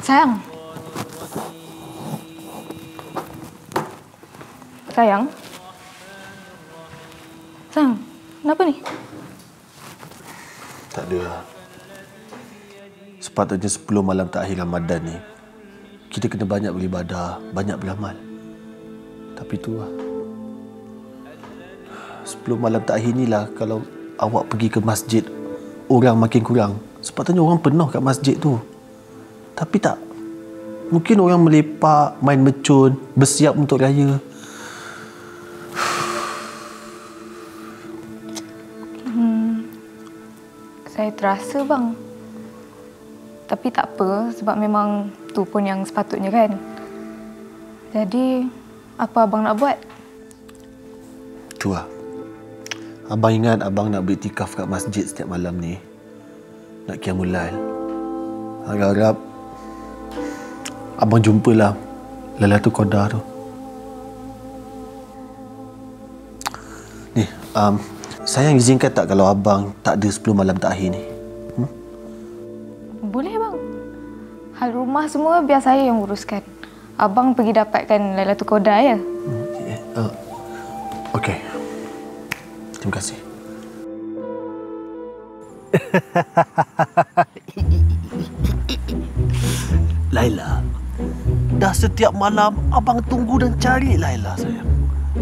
Sayang. Sayang. Sayang, kenapa ni? Tak ada. Sepatutnya 10 malam terakhir Ramadan ni, kita kena banyak beribadah, banyak beramal. Tapi itulah. 10 malam terakhir ni lah, kalau awak pergi ke masjid, orang makin kurang. Sepatutnya orang penuh kat masjid tu. Tapi tak. Mungkin orang melepak, main mercun, bersiap untuk raya. Saya terasa bang. Tapi tak apa, sebab memang tu pun yang sepatutnya kan. Jadi, apa abang nak buat? Tu lah. Abang ingat abang nak beriktikaf kat masjid setiap malam ni. Nak qiyamul lail. Harap-harap abang jumpalah Lailatul Qadar tu. Ni, sayang izinkan tak kalau abang tak ada 10 malam terakhir ni? Boleh bang. Hal rumah semua biar saya yang uruskan. Abang pergi dapatkan Lailatul Qadar ya? Okey. Terima kasih. Laila, dah setiap malam abang tunggu dan cari Laila sayang.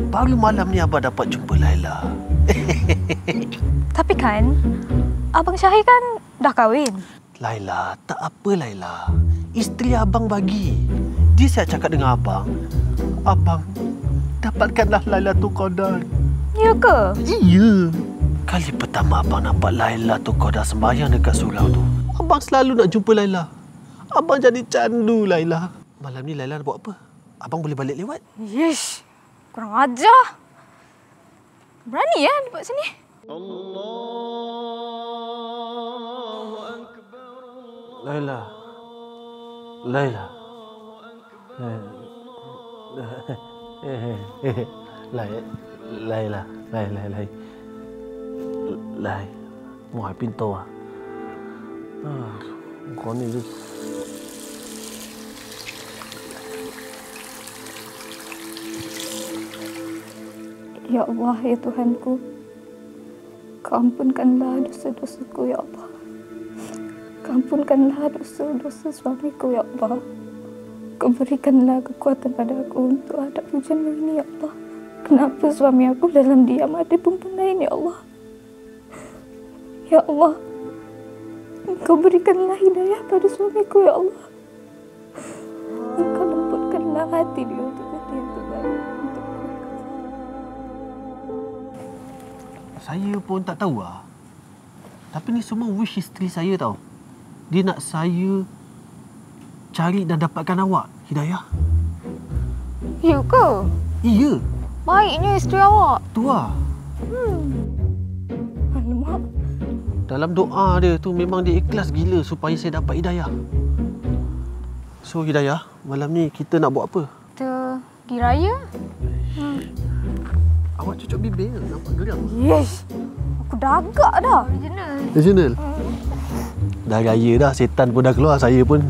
Baru malam ni abang dapat jumpa Laila. Tapi kan, Abang Syahir kan dah kahwin. Laila, tak apa Laila. Isteri abang bagi. Dia siap cakap dengan abang. Abang, dapatkanlah Lailatul Qadar. Ya ke? Iya. Kali pertama abang nampak Lailatul Qadar sembahyang dekat surau tu, abang selalu nak jumpa Laila. Abang jadi candu Laila. Malam ni Laila nak buat apa? Abang boleh balik lewat? Yesh, kurang ajar. Berani ya dia buat sini? Laila. Laila. Laila. Lai. Ngoài pintu à? Có nên chứ. Ya Allah, ya Tuhanku, Kau ampunkanlah dosa-dosaku, ya Allah. Kau ampunkanlah dosa-dosa suamiku, ya Allah. Kau berikanlah kekuatan pada aku untuk hadap ujian ini, ya Allah. Kenapa suami aku dalam diam ada perempuan lain, ya Allah? Ya Allah, Engkau berikanlah hidayah pada suamiku, ya Allah. Engkau lembutkanlah hati dia untuk hati yang terbaik. Saya pun tak tahu lah. Tapi ni semua wish isteri saya tau. Dia nak saya cari dan dapatkan awak, Hidayah. Ya ke? Iya. Baiknya isteri awak. Tu lah. Alamak. Dalam doa dia tu memang dia ikhlas gila supaya saya dapat Hidayah. So Hidayah, malam ni kita nak buat apa? Kita pergi raya? Awak cucuk bibir ke? Nampak geram. Yes. Aku dah agak dah. Original. Dah raya dah, setan pun dah keluar, saya pun